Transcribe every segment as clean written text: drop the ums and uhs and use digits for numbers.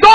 2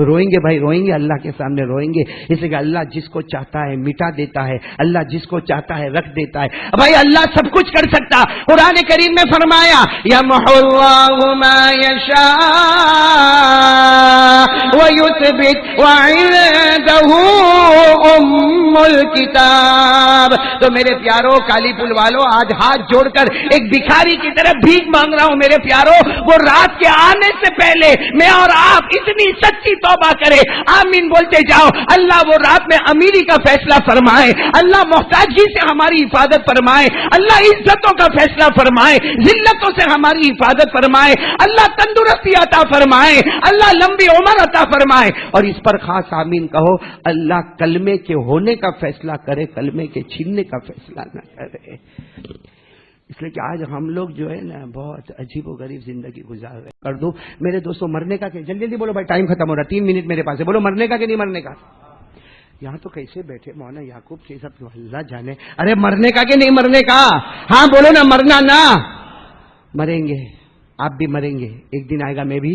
تو روئیں گے بھائی، روئیں گے، اللہ کے سامنے روئیں گے، اس لیے کہ اللہ جس کو چاہتا ہے مٹا دیتا ہے، اللہ جس کو چاہتا ہے رکھ دیتا ہے۔ بھائی اللہ سب کچھ کر سکتا۔ قرآن کریم میں فرمایا یمحو اللہ ما یشاء ویثبت وعنده ام الکتاب۔ تو میرے پیارو، کالی پل والو، آج ہاتھ جوڑ کر ایک بھکاری کی طرف بھیک مانگ رہا ہوں میرے پیارو، وہ رات کے آنے سے پہلے میں اور آپ اتنی سچی توبہ کرے، آمین بولتے جاؤ، اللہ وہ رات میں امیری کا فیصلہ فرمائے، اللہ محتاجی سے ہماری حفاظت فرمائے، اللہ عزتوں کا فیصلہ فرمائے، ذلتوں سے ہماری حفاظت فرمائے، اللہ تندرستی عطا فرمائے، اللہ لمبی عمر عطا فرمائے، اور اس پر خاص آمین کہو، اللہ کلمے کے ہونے کا فیصلہ کرے، کلمے کے چھیننے کا فیصلہ نہ کرے۔ اس لیے کہ آج ہم لوگ جو ہے نا بہت عجیب و غریب زندگی گزار رہے۔ کر دو میرے دوستوں، مرنے کا کہ جلدی جلدی بولو بھائی، ٹائم ختم ہو رہا، 3 منٹ میرے پاس ہے، بولو مرنے کا کہ نہیں مرنے کا؟ یہاں تو کیسے بیٹھے مولانا یعقوب کے سب، اللہ جانے، ارے مرنے کا کہ نہیں مرنے کا؟ ہاں بولو نا، مرنا نا، مریں گے، آپ بھی مریں گے، ایک دن آئے گا میں بھی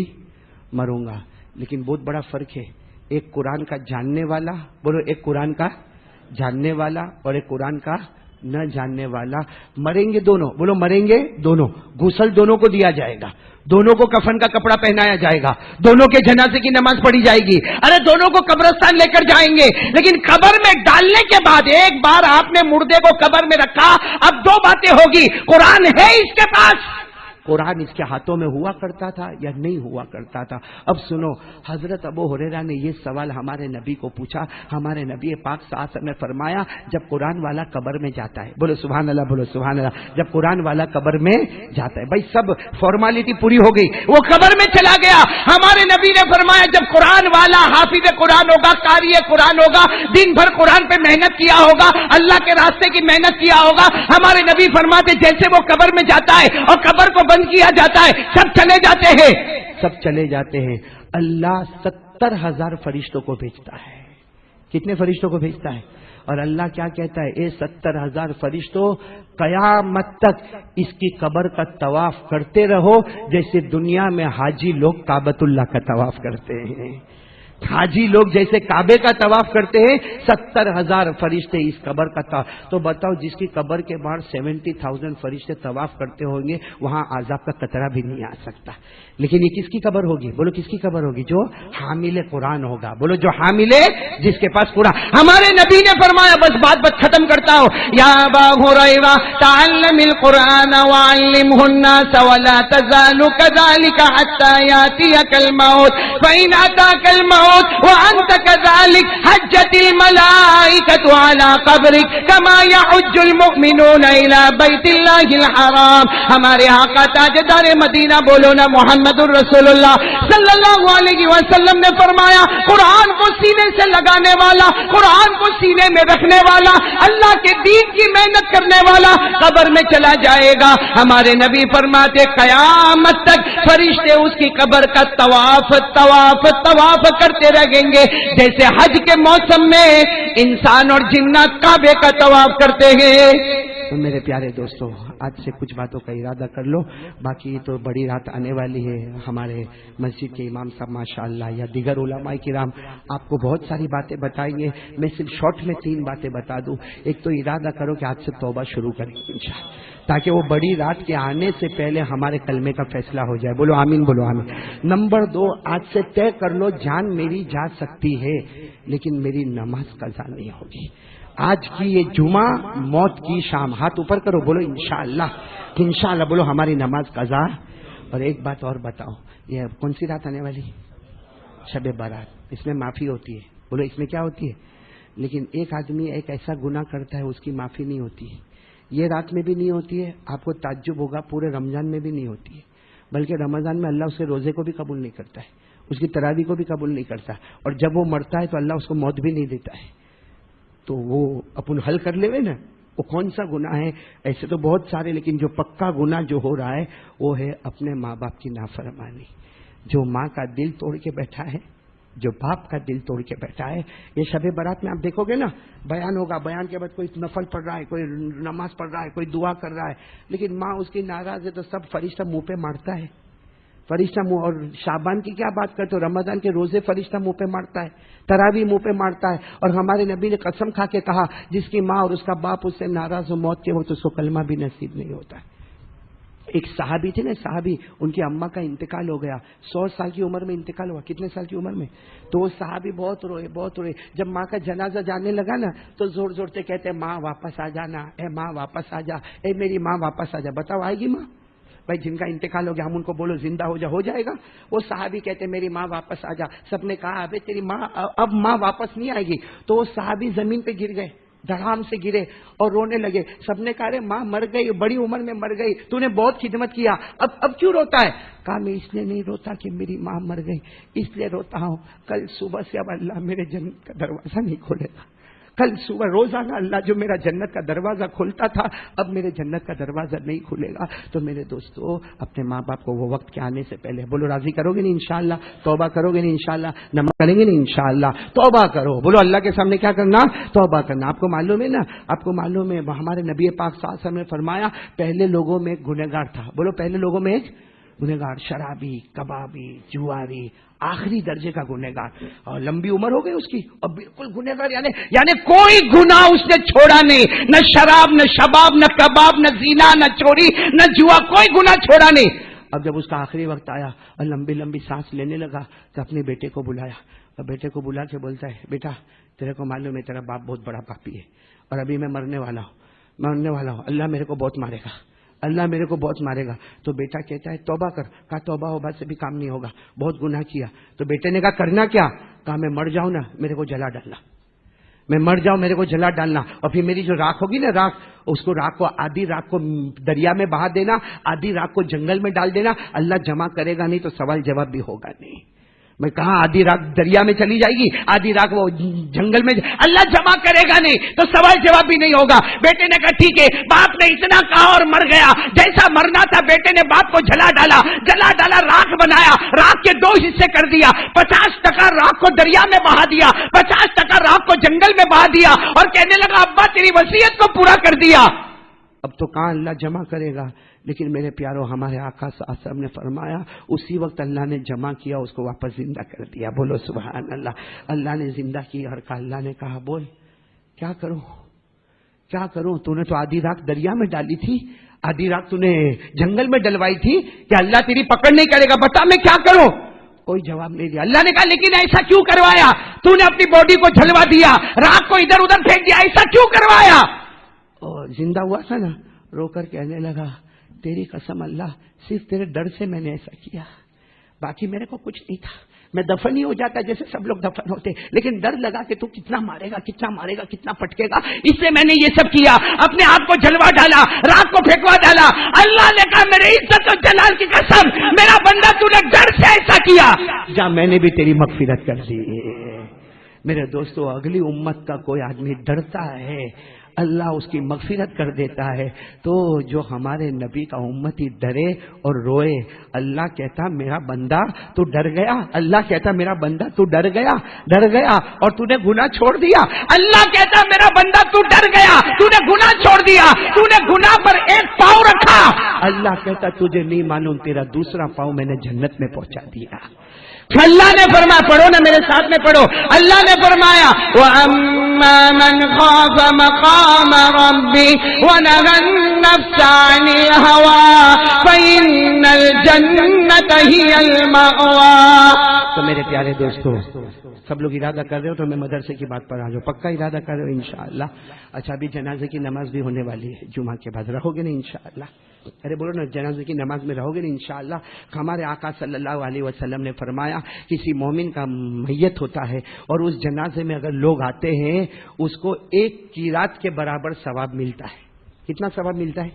مروں گا، لیکن بہت بڑا فرق ہے، ایک قرآن کا جاننے والا، بولو ایک قرآن کا جاننے والا اور ایک قرآن کا نہ جاننے والا، مریں گے دونوں، بولو مریں گے دونوں، غسل دونوں کو دیا جائے گا، دونوں کو کفن کا کپڑا پہنایا جائے گا، دونوں کے جنازے کی نماز پڑھی جائے گی، ارے دونوں کو قبرستان لے کر جائیں گے، لیکن قبر میں ڈالنے کے بعد ایک بار آپ نے مردے کو قبر میں رکھا، اب 2 باتیں ہوگی، قرآن ہے اس کے پاس، قرآن اس کے ہاتھوں میں ہوا کرتا تھا یا نہیں ہوا کرتا تھا؟ اب سنو، حضرت ابو ہریرہ نے یہ سوال ہمارے نبی کو پوچھا، ہمارے نبی پاک صلی اللہ علیہ وسلم نے فرمایا جب قرآن والا قبر میں جاتا ہے، بولو سبحان اللہ، بولو سبحان اللہ، جب قرآن والا قبر میں جاتا ہے، بھائی سب فارمیلٹی پوری ہو گئی، وہ قبر میں چلا گیا، ہمارے نبی نے فرمایا جب قرآن والا حافظ قرآن ہوگا، قاری قرآن ہوگا، دن بھر قرآن پہ محنت کیا ہوگا، اللہ کے راستے کی محنت کیا ہوگا، ہمارے نبی فرماتے جیسے وہ قبر میں جاتا ہے اور قبر کو بند کیا جاتا ہے، سب چلے جاتے ہیں، سب چلے جاتے ہیں، اللہ 70,000 فرشتوں کو بھیجتا ہے۔ کتنے فرشتوں کو بھیجتا ہے؟ اور اللہ کیا کہتا ہے؟ اے 70,000 فرشتوں، قیامت تک اس کی قبر کا طواف کرتے رہو جیسے دنیا میں حاجی لوگ کعبۃ اللہ کا طواف کرتے ہیں۔ حاجی لوگ جیسے کعبے کا طواف کرتے ہیں، 70,000 فرشتے اس قبر کا طواف۔ تو بتاؤ جس کی قبر کے باہر 70,000 فرشتے طواف کرتے ہوں گے، وہاں عذاب کا قطرہ بھی نہیں آ سکتا۔ لیکن یہ کس کی قبر ہوگی؟ بولو کس کی قبر ہوگی؟ جو حامل قرآن ہوگا، بولو جو حامل، جس کے پاس قرآن۔ ہمارے نبی نے فرمایا، بس بات ختم کرتا ہوں، یا ابا ہریرہ تعلم القرآن وعلمہ الناس ولا تزال كذلك حتى يأتيك الموت فإن أتاك الموت وأنت كذلك حجت الملائكة على قبرك كما يحج المؤمنون إلى بيت الله الحرام۔ ہمارے آقا تاجدار مدینہ، بولو نا محمد الرسول اللہ صلی اللہ علیہ وسلم نے فرمایا، قرآن کو سینے سے لگانے والا، قرآن کو سینے میں رکھنے والا، اللہ کے دین کی محنت کرنے والا قبر میں چلا جائے گا، ہمارے نبی فرماتے قیامت تک فرشتے اس کی قبر کا طواف طواف طواف کرتے رہیں گے، جیسے حج کے موسم میں انسان اور جنات کعبے کا طواف کرتے ہیں۔ تو میرے پیارے دوستو، آج سے کچھ باتوں کا ارادہ کر لو، باقی تو بڑی رات آنے والی ہے، ہمارے مسجد کے امام صاحب ماشاءاللہ یا دیگر علماء کرام آپ کو بہت ساری باتیں بتائیں گے، میں صرف شارٹ میں 3 باتیں بتا دوں۔ ایک تو ارادہ کرو کہ آج سے توبہ شروع کریں گے انشاءاللہ، تاکہ وہ بڑی رات کے آنے سے پہلے ہمارے کلمے کا فیصلہ ہو جائے، بولو آمین، بولو آمین۔ نمبر 2، آج سے طے کر لو جان میری جا سکتی ہے لیکن میری نماز قضا نہیں ہوگی۔ آج کی یہ جمعہ موت کی شام، ہاتھ اوپر کرو، بولو انشاءاللہ، انشاءاللہ بولو ہماری نماز قضا۔ اور ایک بات اور بتاؤ، یہ کون سی رات آنے والی؟ شب برات، اس میں معافی ہوتی ہے، بولو اس میں کیا ہوتی ہے؟ لیکن ایک آدمی ایک ایسا گناہ کرتا ہے اس کی معافی نہیں ہوتی ہے، یہ رات میں بھی نہیں ہوتی ہے، آپ کو تعجب ہوگا پورے رمضان میں بھی نہیں ہوتی ہے، بلکہ رمضان میں اللہ اس کے روزے کو بھی قبول نہیں کرتا ہے، اس کی تراویح کو بھی قبول نہیں کرتا، اور جب وہ مرتا ہے تو اللہ اس کو موت بھی نہیں دیتا ہے۔ تو وہ اپن حل کر لے نا، وہ کون سا گناہ ہے؟ ایسے تو بہت سارے، لیکن جو پکا گناہ جو ہو رہا ہے وہ ہے اپنے ماں باپ کی نافرمانی۔ جو ماں کا دل توڑ کے بیٹھا ہے، جو باپ کا دل توڑ کے بیٹھا ہے، یہ شب برات میں آپ دیکھو گے نا، بیان ہوگا، بیان کے بعد کوئی نفل پڑھ رہا ہے، کوئی نماز پڑھ رہا ہے، کوئی دعا کر رہا ہے، لیکن ماں اس کی ناراض ہے تو سب فرشتہ منہ پہ مارتا ہے، فرشتہ منہ، اور شعبان کی کیا بات کرتے ہو، رمضان کے روزے فرشتہ منہ پہ مارتا ہے، تراویح منہ پہ مارتا ہے، اور ہمارے نبی نے قسم کھا کے کہا جس کی ماں اور اس کا باپ اس سے ناراض ہو موت کے وقت اس کو کلمہ بھی نصیب نہیں ہوتا ہے۔ ایک صحابی تھے نا، صحابی، ان کی اماں کا انتقال ہو گیا، 100 سال کی عمر میں انتقال ہوا، کتنے سال کی عمر میں؟ تو وہ صحابی بہت روئے بہت روئے، جب ماں کا جنازہ جانے لگا نا تو زور زور سے کہتے ماں واپس آ جانا، اے ماں واپس آ جا، اے میری ماں واپس آ جا۔ بتاؤ آئے گی ماں؟ بھائی جن کا انتقال ہو گیا ہم ان کو بولو زندہ ہو جائے گا؟ وہ صحابی کہتے میری ماں واپس آ جا۔ سب نے کہا ابے تیری ماں اب ماں واپس نہیں آئے گی۔ تو وہ صحابی زمین پہ گر گئے، دھڑام سے گرے اور رونے لگے۔ سب نے کہا ماں مر گئی، بڑی عمر میں مر گئی، تو نے بہت خدمت کیا، اب کیوں روتا ہے؟ کہا میں اس لیے نہیں روتا کہ میری ماں مر گئی، اس لیے روتا ہوں کل صبح سے اب اللہ میرے جنت کا دروازہ نہیں کھولے گا۔ کل صبح روزانہ اللہ جو میرا جنت کا دروازہ کھولتا تھا اب میرے جنت کا دروازہ نہیں کھلے گا۔ تو میرے دوستو اپنے ماں باپ کو وہ وقت کے آنے سے پہلے بولو راضی کرو گے نہیں انشاءاللہ؟ توبہ کرو گے نہیں انشاءاللہ؟ نماز کریں گے نہیں انشاءاللہ؟ توبہ کرو، بولو اللہ کے سامنے کیا کرنا؟ توبہ کرنا۔ آپ کو معلوم ہے نا، آپ کو معلوم ہے ہمارے نبی پاک صلی اللہ علیہ وسلم نے فرمایا پہلے لوگوں میں ایک گنہگار تھا، بولو پہلے لوگوں میں ایک گنہگار، شرابی، کبابی، جواری، آخری درجے کا گنہگار، اور لمبی عمر ہو گئی اس کی اور بالکل گنہگار، یعنی کوئی گناہ اس نے چھوڑا نہیں، نہ شراب، نہ شباب، نہ کباب، نہ زنا، نہ چوری، نہ جوا، کوئی گناہ چھوڑا نہیں۔ اب جب اس کا آخری وقت آیا اور لمبی لمبی سانس لینے لگا تو اپنے بیٹے کو بلایا اور بیٹے کو بلا کے بولتا ہے بیٹا تیرے کو معلوم ہے تیرا باپ بہت بڑا پاپی ہے اور ابھی میں مرنے والا ہوں، اللہ میرے کو بہت مارے گا، اللہ میرے کو بہت مارے گا۔ تو بیٹا کہتا ہے توبہ کر۔ کہا توبہ ہوبا سے بھی کام نہیں ہوگا، بہت گناہ کیا۔ تو بیٹے نے کہا کرنا کیا؟ کہا میں مر جاؤں نا میرے کو جلا ڈالنا، میں مر جاؤں میرے کو جلا ڈالنا، اور پھر میری جو راکھ ہوگی نا راکھ کو آدھی راکھ کو دریا میں بہا دینا، آدھی راکھ کو جنگل میں ڈال دینا، اللہ جمع کرے گا نہیں تو سوال جواب بھی ہوگا نہیں۔ میں کہا آدھی راکھ دریا میں چلی جائے گی، آدھی راکھ وہ جنگل میں، اللہ جمع کرے گا نہیں تو سوال جواب بھی نہیں ہوگا۔ بیٹے نے کہا ٹھیک ہے، باپ نے اتنا کہا اور مر گیا، جیسا مرنا تھا بیٹے نے باپ کو جلا ڈالا، راکھ بنایا، راکھ کے 2 حصے کر دیا، 50% راکھ کو دریا میں بہا دیا، 50% راکھ کو جنگل میں بہا دیا، اور کہنے لگا ابا تیری وصیت کو پورا کر دیا۔ اب تو کہاں اللہ جمع کرے گا، لیکن میرے پیارو ہمارے آقا صلی اللہ علیہ وسلم نے فرمایا اسی وقت اللہ نے جمع کیا، اس کو واپس زندہ کر دیا۔ بولو سبحان اللہ۔ اللہ نے زندہ کیا اور کہا، اللہ نے کہا بول کیا کروں؟ تو نے تو آدھی راکھ دریا میں ڈالی تھی، آدھی راکھ تو نے جنگل میں ڈلوائی تھی، کہ اللہ تیری پکڑ نہیں کرے گا، بتا میں کیا کروں؟ کوئی جواب نہیں دیا۔ اللہ نے کہا لیکن ایسا کیوں کروایا؟ تو نے اپنی باڈی کو جلوا دیا، راکھ کو ادھر ادھر پھینک دیا، ایسا کیوں کروایا؟ اور زندہ ہوا تھا نا، رو کر کہنے لگا تیری قسم اللہ صرف تیرے ڈر سے میں نے ایسا کیا، باقی میرے کو کچھ نہیں تھا، میں دفن ہی ہو جاتا جیسے سب لوگ دفن ہوتے، لیکن ڈر لگا کہ تو کتنا مارے گا کتنا پٹکے گا، اس لیے میں نے یہ سب کیا، اپنے آپ کو جلوا ڈالا، رات کو پھینکوا ڈالا۔ اللہ نے کہا میرے عزت اور جلال کی قسم میرا بندہ تو نے ڈر سے ایسا کیا، جا میں نے بھی تیری مغفرت کر دی۔ میرے دوستو اگلی امت کا کوئی آدمی ڈرتا ہے اللہ اس کی مغفرت کر دیتا ہے، تو جو ہمارے نبی کا امتی ڈرے اور روئے، اللہ کہتا میرا بندہ تو ڈر گیا، اللہ کہتا میرا بندہ تو ڈر گیا اور تو نے گناہ چھوڑ دیا، اللہ کہتا میرا بندہ تو ڈر گیا، تو نے گناہ چھوڑ دیا، تو نے گناہ پر ایک پاؤں رکھا، اللہ کہتا تجھے نہیں معلوم تیرا دوسرا پاؤں میں نے جنت میں پہنچا دیا۔ اللہ نے فرمایا، پڑھو نا میرے ساتھ میں پڑھو، اللہ نے فرمایا وَأَمَّا مَنْ خَافَ مَقَامَ رَبِّهِ وَنَهَى النَّفْسَ عَنِ الْهَوَىٰ فَإِنَّ الْجَنَّةَ هِيَ الْمَأْوَىٰ۔ تو میرے پیارے دوستو سب لوگ ارادہ کر رہے ہو تو میں مدرسے کی بات پر آ جاؤ، پکا ارادہ کر رہے ہو انشاءاللہ؟ اچھا ابھی جنازے کی نماز بھی ہونے والی ہے، جمعہ کے بعد رہو گے نا انشاءاللہ؟ ارے بولو نا جنازے کی نماز میں رہو گے نا انشاءاللہ؟ ہمارے آقا صلی اللہ علیہ وسلم نے فرمایا کسی مومن کا میت ہوتا ہے اور اس جنازے میں اگر لوگ آتے ہیں اس کو 1 قیرات کے برابر ثواب ملتا ہے۔ کتنا ثواب ملتا ہے؟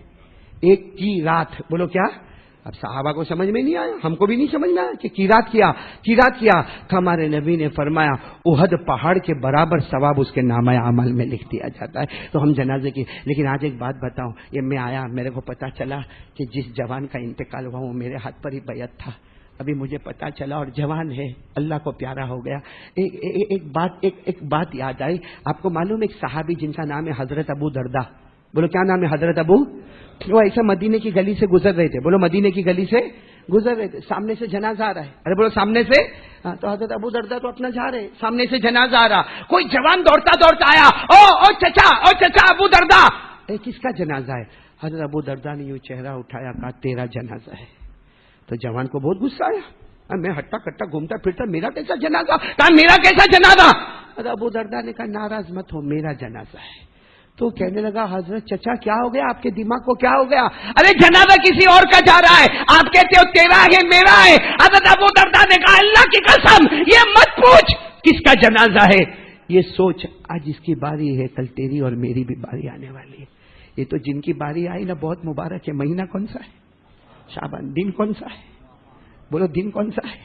1 قیرات۔ بولو کیا؟ اب صحابہ کو سمجھ میں نہیں آیا، ہم کو بھی نہیں سمجھنا کہ قیرات کیا۔ ہمارے نبی نے فرمایا احد پہاڑ کے برابر ثواب اس کے نامہ اعمال میں لکھ دیا جاتا ہے۔ تو ہم جنازے کی، لیکن آج ایک بات بتاؤں، یہ میں آیا میرے کو پتا چلا کہ جس جوان کا انتقال ہوا وہ میرے ہاتھ پر ہی بیعت تھا، ابھی مجھے پتا چلا اور جوان ہے، اللہ کو پیارا ہو گیا۔ ایک بات یاد آئی، آپ کو معلوم ایک صحابی جن کا نام ہے حضرت ابو دردہ، بولو کیا نام ہے؟ حضرت ابو، وہ ایسا مدینے کی گلی سے گزر رہے تھے، بولو مدینے کی گلی سے گزر رہے تھے, سامنے سے جنازہ آ رہا ہے. ارے بولو سامنے سے. تو حضرت ابو دردہ تو اپنا جا رہے, سامنے سے جنازہ آ رہا. کوئی جوان دوڑتا دوڑتا آیا, او چچا ابو دردہ, کس کا جنازہ ہے؟ حضرت ابو دردہ نے یوں چہرہ اٹھایا, کہا تیرا جنازہ ہے. تو جوان کو بہت غصہ آیا, میں ہٹا کٹا گھومتا پھرتا, میرا کیسا جنازہ؟ کہا میرا کیسا جنازہ؟ حضرت ابو دردہ نے کہا ناراض مت ہو, میرا جنازہ ہے. تو کہنے لگا حضرت چچا کیا ہو گیا, آپ کے دماغ کو کیا ہو گیا؟ ارے جنازہ کسی اور کا جا رہا ہے, آپ کہتے ہو تیرا ہے میرا ہے. حضرت ابو دردہ نے کہا اللہ کی قسم یہ مت پوچھ کس کا جنازہ ہے, یہ سوچ آج اس کی باری ہے, کل تیری اور میری بھی باری آنے والی ہے. یہ تو جن کی باری آئی نا بہت مبارک ہے. مہینہ کون سا ہے؟ شعبان. دن کون سا ہے؟ بولو دن کون سا ہے؟